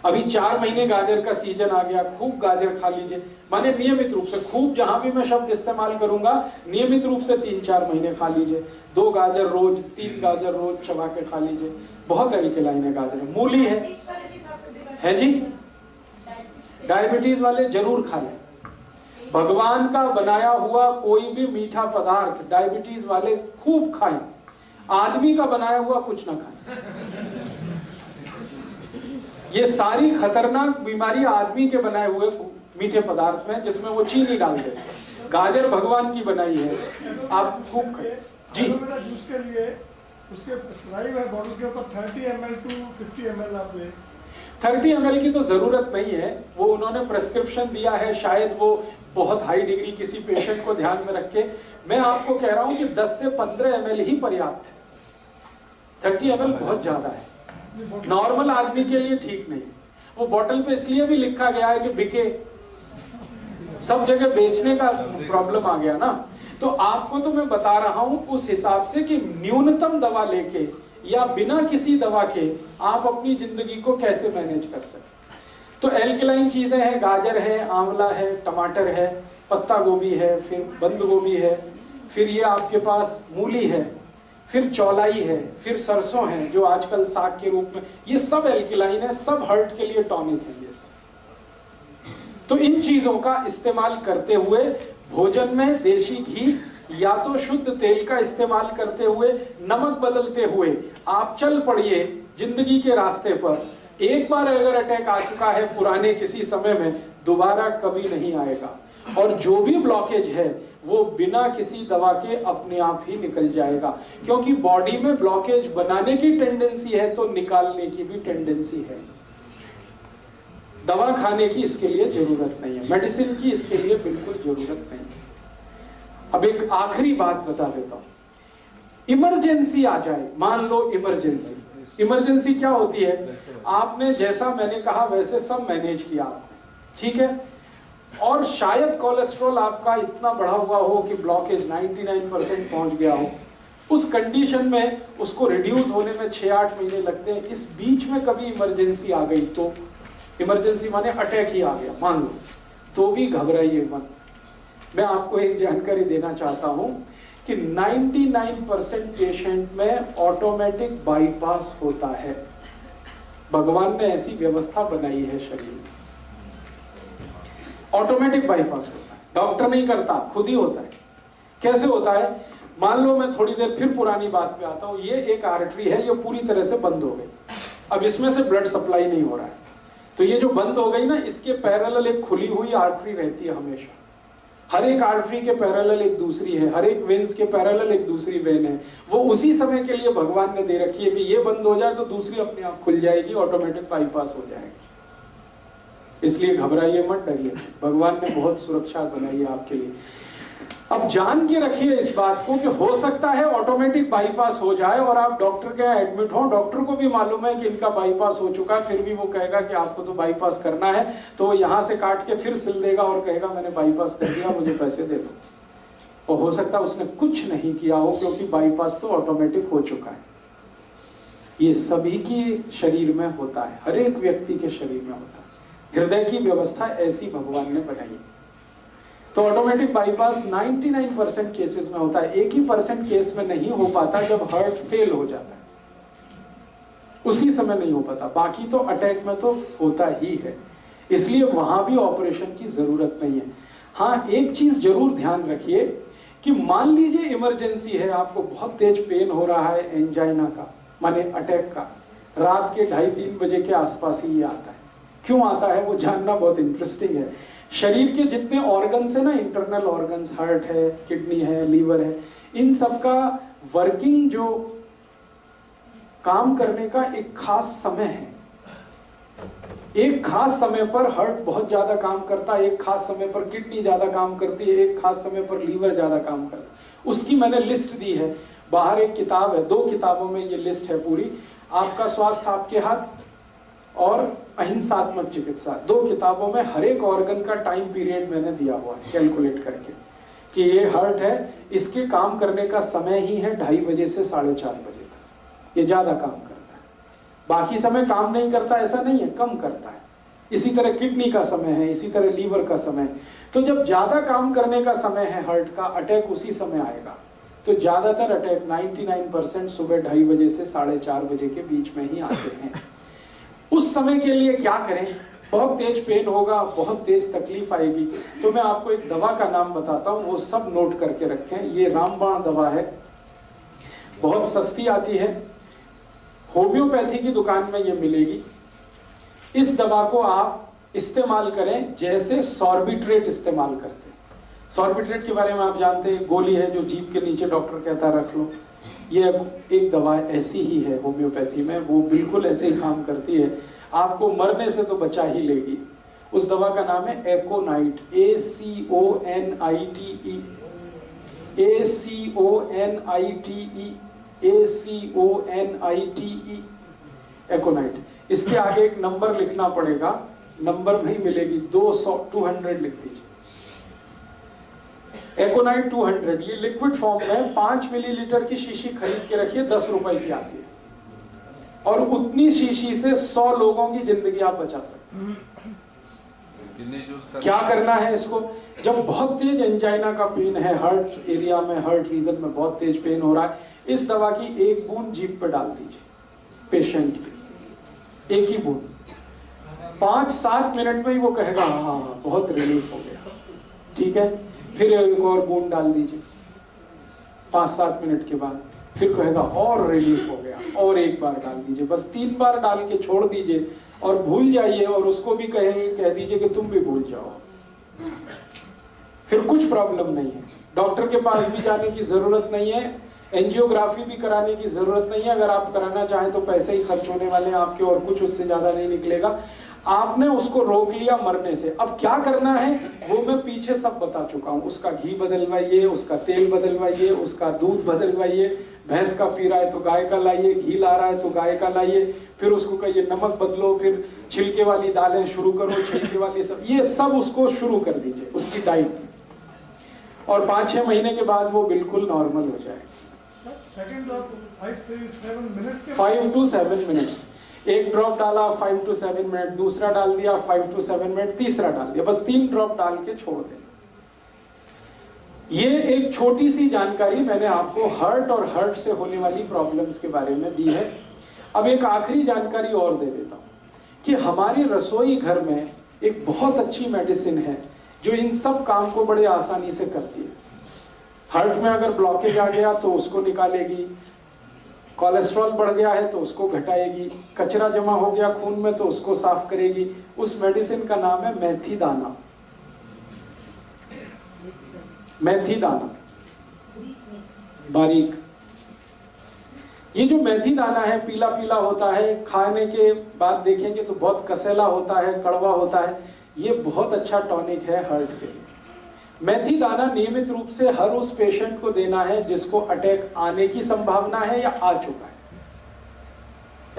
अभी 4 महीने गाजर का सीजन आ गया, खूब गाजर खा लीजिए। माने नियमित रूप से, खूब जहां भी मैं शब्द इस्तेमाल करूंगा, नियमित रूप से 3-4 महीने खा लीजिए। 2 गाजर रोज, 3 गाजर रोज चबा के खा लीजिए। बहुत एल्कलाइन है गाजर। मूली है जी, डायबिटीज वाले जरूर खा लें। भगवान का बनाया हुआ कोई भी मीठा पदार्थ डायबिटीज वाले खूब खाएं। आदमी का बनाया हुआ कुछ ना खाएं। ये सारी खतरनाक बीमारी आदमी के बनाए हुए मीठे पदार्थ में, जिसमें वो चीनी डाल देते। गाजर भगवान की बनाई है, आप खूब खाएं जी। जूस के लिए उसके प्रिस्क्राइब है बॉटल के ऊपर 30 ml टू 50 ml आप लें। 30 ml की तो जरूरत नहीं है, वो उन्होंने प्रेस्क्रिप्शन दिया है, शायद वो बहुत हाई डिग्री किसी पेशेंट को ध्यान में रख के। मैं आपको कह रहा हूं कि 10 से 15 ml ही पर्याप्त है। 30 ml बहुत ज्यादा है, नॉर्मल आदमी के लिए ठीक नहीं। वो बोतल पे इसलिए भी लिखा गया है कि बिके, सब जगह बेचने का प्रॉब्लम आ गया ना। तो आपको तो मैं बता रहा हूं उस हिसाब से कि न्यूनतम दवा लेके या बिना किसी दवा के आप अपनी जिंदगी को कैसे मैनेज कर सकते। तो एल्कलाइन चीजें हैं, गाजर है, आंवला है, टमाटर है, पत्ता गोभी है, फिर बंद गोभी है, फिर ये आपके पास मूली है, फिर चौलाई है, फिर सरसों है जो आजकल साग के रूप में, ये सब एल्कलाइन है, सब हार्ट के लिए टॉनिक है ये सब। तो इन चीजों का इस्तेमाल करते हुए भोजन में देशी घी या तो शुद्ध तेल का इस्तेमाल करते हुए, नमक बदलते हुए आप चल पड़िए जिंदगी के रास्ते पर। एक बार अगर अटैक आ चुका है पुराने किसी समय में, दोबारा कभी नहीं आएगा। और जो भी ब्लॉकेज है वो बिना किसी दवा के अपने आप ही निकल जाएगा, क्योंकि बॉडी में ब्लॉकेज बनाने की टेंडेंसी है तो निकालने की भी टेंडेंसी है। दवा खाने की इसके लिए जरूरत नहीं है, मेडिसिन की इसके लिए बिल्कुल जरूरत नहीं है। अब एक आखिरी बात बता देता हूं, इमरजेंसी आ जाए, मान लो इमरजेंसी क्या होती है, आपने जैसा मैंने कहा वैसे सब मैनेज किया आपने, ठीक है, और शायद कोलेस्ट्रॉल आपका इतना बढ़ा हुआ हो कि ब्लॉकेज 99% पहुंच गया हो। उस कंडीशन में उसको रिड्यूस होने में 6-8 महीने लगते हैं। इस बीच में कभी इमरजेंसी आ गई तो, इमरजेंसी माने अटैक ही आ गया मान लो, तो भी घबराइए मत। मैं आपको एक जानकारी देना चाहता हूं कि 99% पेशेंट में ऑटोमेटिक बाईपास होता है। भगवान ने ऐसी व्यवस्था बनाई है शरीर में, ऑटोमेटिक बाईपास होता है, डॉक्टर नहीं करता, खुद ही होता है। कैसे होता है, मान लो मैं थोड़ी देर फिर पुरानी बात पे आता हूं, ये एक आर्टरी है, ये पूरी तरह से बंद हो गई, अब इसमें से ब्लड सप्लाई नहीं हो रहा है, तो ये जो बंद हो गई ना, इसके पैरेलल एक खुली हुई आर्टरी रहती है हमेशा। हर एक आर्टरी के पैरेलल एक दूसरी है, हर एक वेन्स के पैरेलल एक दूसरी वेन है। वो उसी समय के लिए भगवान ने दे रखी है कि ये बंद हो जाए तो दूसरी अपने आप खुल जाएगी, ऑटोमेटिक बाईपास हो जाएगी। इसलिए घबराइए मत, डरिए, भगवान ने बहुत सुरक्षा बनाई है आपके लिए। अब जान के रखिए इस बात को कि हो सकता है ऑटोमेटिक बाईपास हो जाए और आप डॉक्टर के यहाँ एडमिट हो, डॉक्टर को भी मालूम है कि इनका बाईपास हो चुका है, फिर भी वो कहेगा कि आपको तो बाईपास करना है, तो वो यहाँ से काट के फिर सिल देगा और कहेगा मैंने बाईपास कर दिया, मुझे पैसे दे दो। और हो सकता है उसने कुछ नहीं किया हो, क्योंकि बाईपास तो ऑटोमेटिक हो चुका है। ये सभी के शरीर में होता है, हर एक व्यक्ति के शरीर में होता है। हृदय की व्यवस्था ऐसी भगवान ने बनाई है। तो ऑटोमेटिक बाईपास 99% केसेस में होता है। 1% केस में नहीं हो पाता जब हार्ट फेल हो जाता है, उसी समय नहीं हो पाता, बाकी तो अटैक में तो होता ही है। इसलिए वहां भी ऑपरेशन की जरूरत नहीं है। हाँ, एक चीज जरूर ध्यान रखिए कि मान लीजिए इमरजेंसी है, आपको बहुत तेज पेन हो रहा है, एंजाइना का माने अटैक का, रात के 2:30-3 बजे के आसपास ही ये आता है। क्यों आता है वो जानना बहुत इंटरेस्टिंग है। शरीर के जितने ऑर्गन्स है ना, इंटरनल ऑर्गन्स, हार्ट है, किडनी है, लीवर है, इन सब का वर्किंग जो काम करने का एक खास समय है। एक खास समय पर हार्ट बहुत ज्यादा काम करता है, एक खास समय पर किडनी ज्यादा काम करती है, एक खास समय पर लीवर ज्यादा काम करता है। उसकी मैंने लिस्ट दी है, बाहर एक किताब है, 2 किताबों में ये लिस्ट है पूरी। आपका स्वास्थ्य आपके हाथ और अहिंसात्मक चिकित्सा, 2 किताबों में हर एक ऑर्गन का टाइम पीरियड मैंने दिया हुआ है कैलकुलेट करके कि ये हार्ट है, इसके काम करने का समय ही है 2:30 बजे से 4:30 बजे तक, ये ज्यादा काम करता है। बाकी समय काम नहीं करता ऐसा नहीं है, कम करता है। इसी तरह किडनी का समय है, इसी तरह लीवर का समय। तो जब ज्यादा काम करने का समय है हार्ट का, अटैक उसी समय आएगा। तो ज्यादातर अटैक 99% सुबह 2:30 बजे से 4:30 बजे के बीच में ही आते हैं। उस समय के लिए क्या करें, बहुत तेज पेन होगा, बहुत तेज तकलीफ आएगी, तो मैं आपको एक दवा का नाम बताता हूं, वो सब नोट करके रखें। ये रामबाण दवा है, बहुत सस्ती आती है, होम्योपैथी की दुकान में ये मिलेगी। इस दवा को आप इस्तेमाल करें जैसे सॉर्बिट्रेट इस्तेमाल करते हैं। सॉर्बिट्रेट के बारे में आप जानते हैं, गोली है जो जीभ के नीचे डॉक्टर कहता है रख लो, ये एक दवा ऐसी ही है होम्योपैथी में, वो बिल्कुल ऐसे ही काम करती है, आपको मरने से तो बचा ही लेगी। उस दवा का नाम है एकोनाइट, ACONITE, ACONITE, एकोनाइट। इसके आगे एक नंबर लिखना पड़ेगा, नंबर नहीं मिलेगी, 200 लिख दीजिए। एकोनाइट 200, ये लिक्विड फॉर्म में 5 मिलीलीटर की शीशी खरीद के रखिए, 10 रुपए की आती है, और उतनी शीशी से 100 लोगों की जिंदगी आप बचा सकते हैं। क्या करना है इसको, जब बहुत तेज एंजाइना का पेन है, हार्ट एरिया में, हार्ट रीजन में बहुत तेज पेन हो रहा है, इस दवा की एक बूंद जीभ पे डाल दीजिए पेशेंट पे, एक ही बूंद। 5-7 मिनट में ही वो कहेगा हाँ बहुत रिलीफ हो गया, ठीक है। फिर एक और बूंद डाल दीजिए 5-7 मिनट के बाद, फिर कहेगा और रिलीफ हो गया, और एक बार डाल दीजिए, बस 3 बार डाल के छोड़ दीजिए और भूल जाइए, और उसको भी कह दीजिए कि तुम भी भूल जाओ, फिर कुछ प्रॉब्लम नहीं है। डॉक्टर के पास भी जाने की जरूरत नहीं है, एंजियोग्राफी भी कराने की जरूरत नहीं है। अगर आप कराना चाहें तो पैसे ही खर्च होने वाले हैं आपके, और कुछ उससे ज्यादा नहीं निकलेगा। आपने उसको रोक लिया मरने से, अब क्या करना है वो मैं पीछे सब बता चुका हूं। उसका घी बदलवाइए, उसका तेल बदलवाइए, उसका दूध बदलवाइए, भैंस का पी रहा है तो गाय का लाइए, घी ला रहा है तो गाय का लाइए, फिर उसको कहिए नमक बदलो, फिर छिलके वाली दालें शुरू करो, छिलके वाली सब, ये सब उसको शुरू कर दीजिए उसकी डाइट, और 5-6 महीने के बाद वो बिल्कुल नॉर्मल हो जाएगा। सेकंड ड्रॉप 5 से 7 मिनट्स के 5 to 7 मिनट्स, एक ड्रॉप डाला 5 to 7 मिनट, दूसरा डाल दिया 5 to 7 मिनट, तीसरा डाल दिया, बस 3 ड्रॉप डाल के छोड़ दें। ये एक छोटी सी जानकारी मैंने आपको हार्ट और हार्ट से होने वाली प्रॉब्लम्स के बारे में दी है। अब एक आखिरी जानकारी और दे देता हूं कि हमारी रसोई घर में एक बहुत अच्छी मेडिसिन है जो इन सब काम को बड़े आसानी से करती है। हार्ट में अगर ब्लॉकेज आ गया तो उसको निकालेगी, कोलेस्ट्रॉल बढ़ गया है तो उसको घटाएगी, कचरा जमा हो गया खून में तो उसको साफ करेगी। उस मेडिसिन का नाम है मेथी दाना। मेथी दाना बारीक, ये जो मेथी दाना है पीला पीला होता है, खाने के बाद देखेंगे तो बहुत कसेला होता है, कड़वा होता है। ये बहुत अच्छा टॉनिक है हार्ट के लिए। मेथी दाना नियमित रूप से हर उस पेशेंट को देना है जिसको अटैक आने की संभावना है या आ चुका है।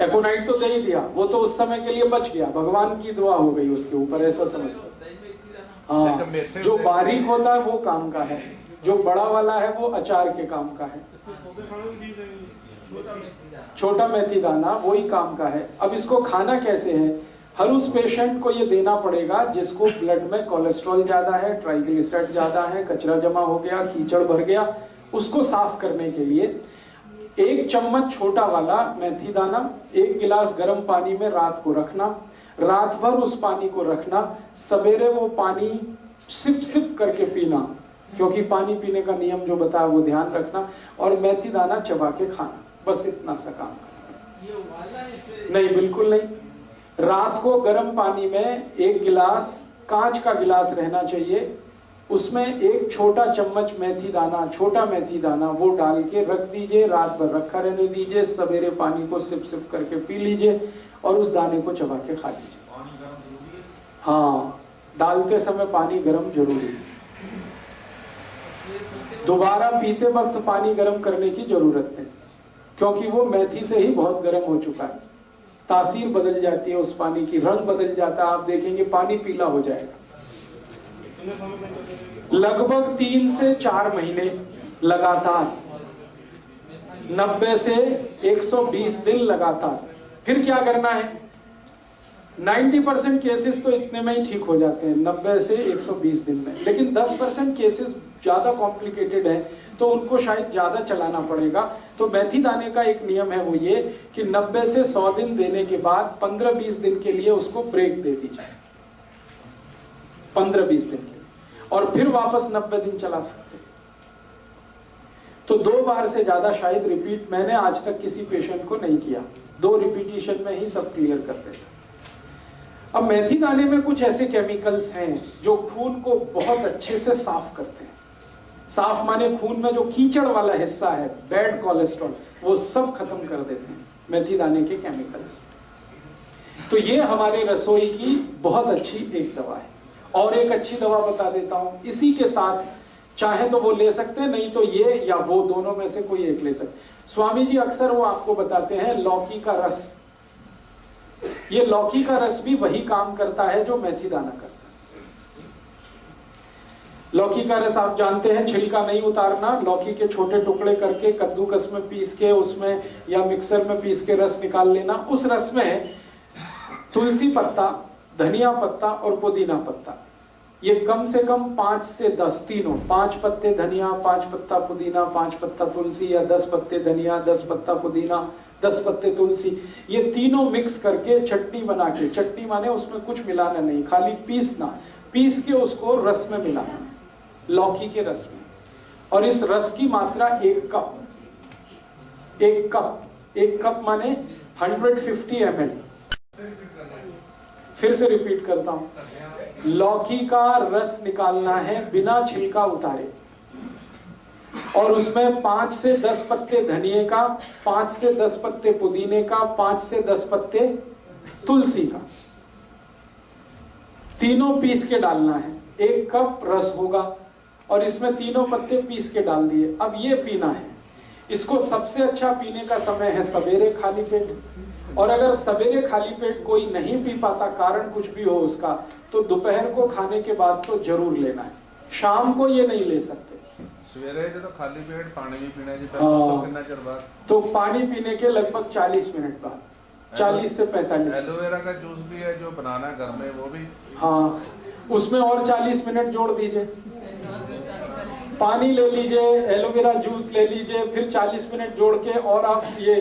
एकोनाइट तो दे ही दिया, वो तो उस समय के लिए बच गया, भगवान की दुआ हो गई उसके ऊपर, ऐसा समझो। हाँ, जो बारीक होता है वो काम का है, जो बड़ा वाला है वो अचार के काम का है। छोटा मेथी दाना वही काम का है। अब इसको खाना कैसे है, हर उस पेशेंट को ये देना पड़ेगा जिसको ब्लड में कोलेस्ट्रॉल ज्यादा है, ट्राइग्लिसराइड ज्यादा है, कचरा जमा हो गया, कीचड़ भर गया, उसको साफ करने के लिए 1 चम्मच छोटा वाला मेथी दाना 1 गिलास गर्म पानी में रात को रखना, रात भर उस पानी को रखना, सवेरे वो पानी सिप सिप करके पीना, क्योंकि पानी पीने का नियम जो बताया वो ध्यान रखना, और मेथी दाना चबा के खाना, बस इतना सा काम करना। नहीं, बिल्कुल नहीं। रात को गर्म पानी में 1 गिलास, कांच का गिलास रहना चाहिए, उसमें 1 छोटा चम्मच मेथी दाना, छोटा मेथी दाना वो डाल के रख दीजिए, रात भर रखा रहने दीजिए, सवेरे पानी को सिप सिप करके पी लीजिए और उस दाने को चबा के खा लीजिए। हाँ, डालते समय पानी गर्म जरूरी है। दोबारा पीते वक्त पानी गर्म करने की जरूरत है, क्योंकि वो मेथी से ही बहुत गर्म हो चुका है, तासीर बदल जाती है उस पानी की, रंग बदल जाता है, आप देखेंगे पानी पीला हो जाएगा। लगभग 3 से 4 महीने लगातार, 90 से 120 दिन लगातार। फिर क्या करना है, 90% केसेस तो इतने में ही ठीक हो जाते हैं, 90 से 120 दिन में, लेकिन 10% केसेस ज्यादा कॉम्प्लिकेटेड है तो उनको शायद ज्यादा चलाना पड़ेगा। तो मेथी दाने का एक नियम है, वो ये कि 90 से 100 दिन देने के बाद 15-20 दिन के लिए उसको ब्रेक दे दीजिए, 15-20 दिन के लिए, और फिर वापस 90 दिन चला सकते हैं। तो 2 बार से ज्यादा शायद रिपीट मैंने आज तक किसी पेशेंट को नहीं किया, 2 रिपीटिशन में ही सब क्लियर करते थे। अब मेथी दाने में कुछ ऐसे केमिकल्स हैं जो खून को बहुत अच्छे से साफ करते हैं, साफ माने खून में जो कीचड़ वाला हिस्सा है, बैड कोलेस्ट्रॉल, वो सब खत्म कर देते हैं मेथी दाने के केमिकल्स। तो ये हमारे रसोई की बहुत अच्छी एक दवा है। और एक अच्छी दवा बता देता हूं, इसी के साथ चाहे तो वो ले सकते हैं, नहीं तो ये या वो दोनों में से कोई एक ले सकते। स्वामी जी अक्सर वो आपको बताते हैं लौकी का रस। ये लौकी का रस भी वही काम करता है जो मेथी दाना करता है। लौकी का रस आप जानते हैं, छिलका नहीं उतारना, लौकी के छोटे टुकड़े करके कद्दूकस में पीस के उसमें या मिक्सर में पीस के रस निकाल लेना। उस रस में तुलसी पत्ता, धनिया पत्ता और पुदीना पत्ता, ये कम से कम 5 से 10 तीनों, 5 पत्ते धनिया, 5 पत्ता पुदीना, 5 पत्ता तुलसी, या 10 पत्ते धनिया, 10 पत्ता पुदीना, 10 पत्ते तुलसी, ये तीनों मिक्स करके चटनी बना के, चटनी माने उसमें कुछ मिलाना नहीं, खाली पीसना, पीस के उसको रस में मिलाना, लौकी के रस में। और इस रस की मात्रा 1 कप, 1 कप माने 150 ml। फिर से रिपीट करता हूं, लौकी का रस निकालना है बिना छिलका उतारे, और उसमें 5 से 10 पत्ते धनिए का, 5 से 10 पत्ते पुदीने का, 5 से 10 पत्ते तुलसी का, तीनों पीस के डालना है। 1 कप रस होगा और इसमें तीनों पत्ते पीस के डाल दिए। अब ये पीना है। इसको सबसे अच्छा पीने का समय है सवेरे खाली पेट, और अगर सवेरे खाली पेट कोई नहीं पी पाता, कारण कुछ भी हो उसका, तो दोपहर को खाने के बाद तो जरूर लेना है, शाम को ये नहीं ले सकते। सवेरे तो खाली पेट पानी भी पीना जी, हाँ। चਿਰ बाद तो पानी पीने के लगभग 40 मिनट बाद, 40 से 45। एलोवेरा का जूस भी है जो बनाना घर में, वो भी हाँ, उसमें और 40 मिनट जोड़ दीजिए। पानी ले लीजिए, एलोवेरा जूस ले लीजिए, फिर 40 मिनट जोड़ के और आप ये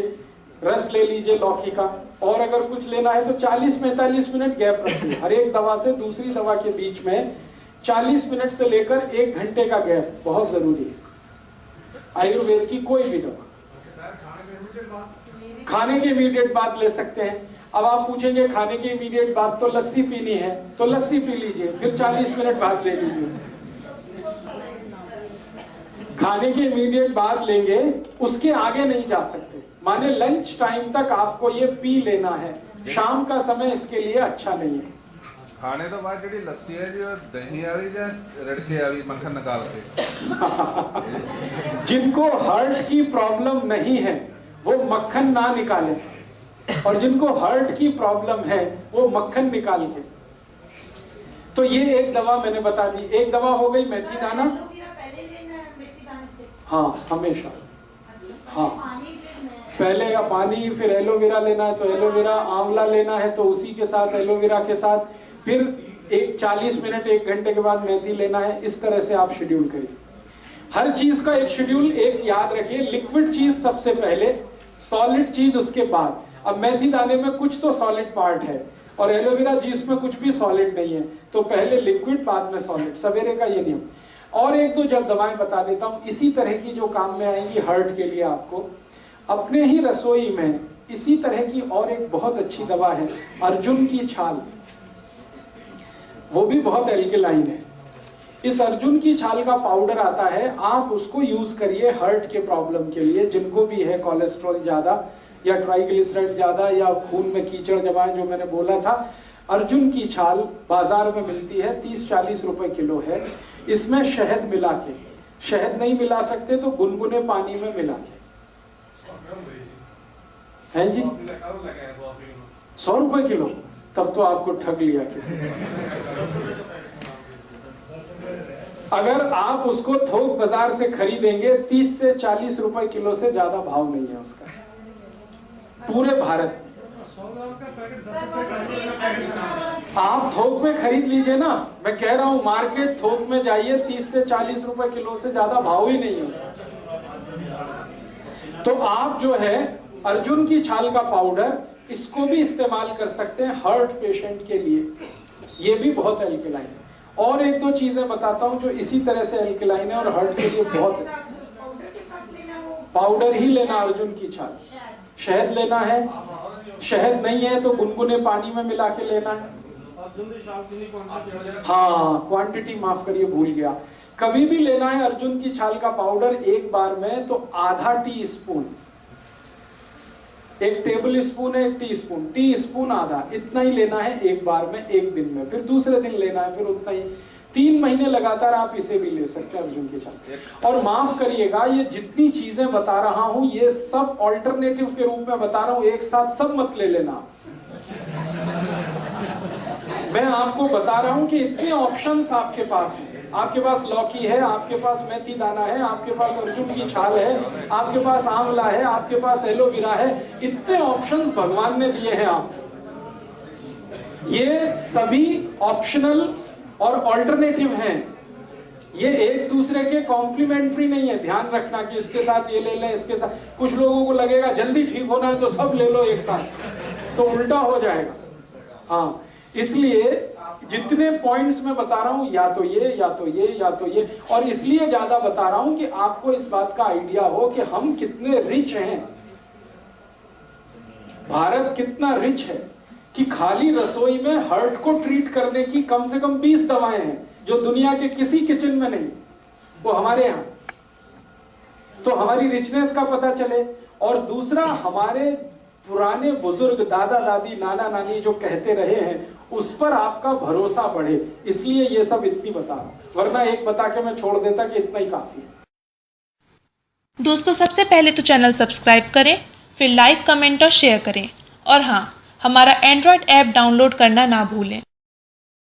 रस ले लीजिए लौकी का, और अगर कुछ लेना है तो 40-45 मिनट गैप रखिए। हर एक दवा से दूसरी दवा के बीच में 40 मिनट से लेकर 1 घंटे का गैप बहुत जरूरी है। आयुर्वेद की कोई भी दवा खाने के इमीडिएट बाद ले सकते हैं। अब आप पूछेंगे खाने के इमीडिएट बाद तो लस्सी पीनी है, तो लस्सी पी लीजिए, फिर 40 मिनट बाद ले लीजिए। खाने के इमीडिएट बाद लेंगे, उसके आगे नहीं जा सकते, माने लंच टाइम तक आपको ये पी लेना है। शाम का समय इसके लिए अच्छा नहीं है। खाने तो बाद जी लस्सी है जो दही आ रही या रड़के आ रही मक्खन निकाल के। जिनको हार्ट की प्रॉब्लम नहीं है वो मक्खन ना निकालें, और जिनको हार्ट की प्रॉब्लम है वो मक्खन निकाल के। तो ये एक दवा मैंने बता दी। एक दवा हो गई मेथी दाना, हाँ हमेशा, हाँ पहले पानी, फिर एलोवेरा लेना है तो एलोवेरा, आंवला लेना है तो उसी के साथ एलोवेरा के साथ, फिर 40 मिनट 1 घंटे के बाद मेथी लेना है। इस तरह से आप शेड्यूल करिए। हर चीज का एक शेड्यूल एक याद रखिए, लिक्विड चीज सबसे पहले, सॉलिड चीज उसके बाद। अब मेथी दाने में कुछ तो सॉलिड पार्ट है और एलोवेरा जूस में कुछ भी सॉलिड नहीं है, तो पहले लिक्विड बाद में सॉलिड, सवेरे का ये नियम। और एक दो जब दवाएं बता देता हूं इसी तरह की जो काम में आएंगी हार्ट के लिए। आपको अपने ही रसोई में इसी तरह की और एक बहुत अच्छी दवा है, अर्जुन की छाल, वो भी बहुत एल्केलाइन है। इस अर्जुन की छाल का पाउडर आता है, आप उसको यूज करिए हार्ट के प्रॉब्लम के लिए, जिनको भी है कोलेस्ट्रॉल ज्यादा या ट्राइग्लिसराइड ज्यादा या खून में कीचड़ जमा है, जो मैंने बोला था। अर्जुन की छाल बाजार में मिलती है, 30-40 रुपए किलो है। इसमें शहद मिला के, शहद नहीं मिला सकते तो गुनगुने पानी में मिला के, है जी 100 रुपए किलो, तब तो आपको ठग लिया किसी ने। अगर आप उसको थोक बाजार से खरीदेंगे 30 से 40 रुपए किलो से ज्यादा भाव नहीं है उसका पूरे भारत। आप थोक में खरीद लीजिए ना, मैं कह रहा हूं मार्केट थोक में जाइए, 30 से 40 रुपए किलो से ज्यादा भाव ही नहीं है उसका। तो आप जो है अर्जुन की छाल का पाउडर, इसको भी इस्तेमाल कर सकते हैं हार्ट पेशेंट के लिए, ये भी बहुत एल्केलाइन है। और एक दो चीजें बताता हूं जो इसी तरह से एल्केलाइन है और हार्ट के लिए बहुत है। पाउडर ही लेना अर्जुन की छाल, शहद लेना है, शहद नहीं है तो गुनगुने पानी में मिला के लेना है। हाँ क्वांटिटी माफ करिए भूल गया, कभी भी लेना है अर्जुन की छाल का पाउडर एक बार में तो आधा टी स्पून, एक टेबल स्पून है, एक टी स्पून आधा, इतना ही लेना है एक बार में, एक दिन में। फिर दूसरे दिन लेना है, फिर उतना ही। 3 महीने लगातार आप इसे भी ले सकते हैं, अर्जुन की छाल। और माफ करिएगा, ये जितनी चीजें बता रहा हूं ये सब ऑल्टरनेटिव के रूप में बता रहा हूं, एक साथ सब मत ले लेना। मैं आपको बता रहा हूं कि इतने ऑप्शंस आपके पास हैं। आपके पास लौकी है, आपके पास मेथी दाना है, आपके पास अर्जुन की छाल है, आपके पास आंवला है, आपके पास एलोवेरा है। इतने ऑप्शंस भगवान ने दिए हैं आपको। ये सभी ऑप्शनल और ऑल्टरनेटिव हैं, ये एक दूसरे के कॉम्प्लीमेंट्री नहीं है। ध्यान रखना कि इसके साथ ये ले लें, इसके साथ। कुछ लोगों को लगेगा जल्दी ठीक होना है तो सब ले लो एक साथ, तो उल्टा हो जाएगा। हाँ, इसलिए जितने पॉइंट्स मैं बता रहा हूं, या तो ये या तो ये या तो ये, और इसलिए ज्यादा बता रहा हूं कि आपको इस बात का आइडिया हो कि हम कितने रिच हैं। भारत कितना रिच है कि खाली रसोई में हार्ट को ट्रीट करने की कम से कम 20 दवाएं हैं जो दुनिया के किसी किचन में नहीं, वो हमारे यहां। तो हमारी रिचनेस का पता चले। और दूसरा, हमारे पुराने बुजुर्ग, दादा दादी, नाना नानी जो कहते रहे हैं, उस पर आपका भरोसा बढ़े, इसलिए ये सब इतनी बता रहा हूं। वरना एक बता के मैं छोड़ देता कि इतना ही काफी है। दोस्तों, सबसे पहले तो चैनल सब्सक्राइब करें, फिर लाइक, कमेंट और शेयर करें। और हाँ, हमारा एंड्रॉयड ऐप डाउनलोड करना ना भूलें।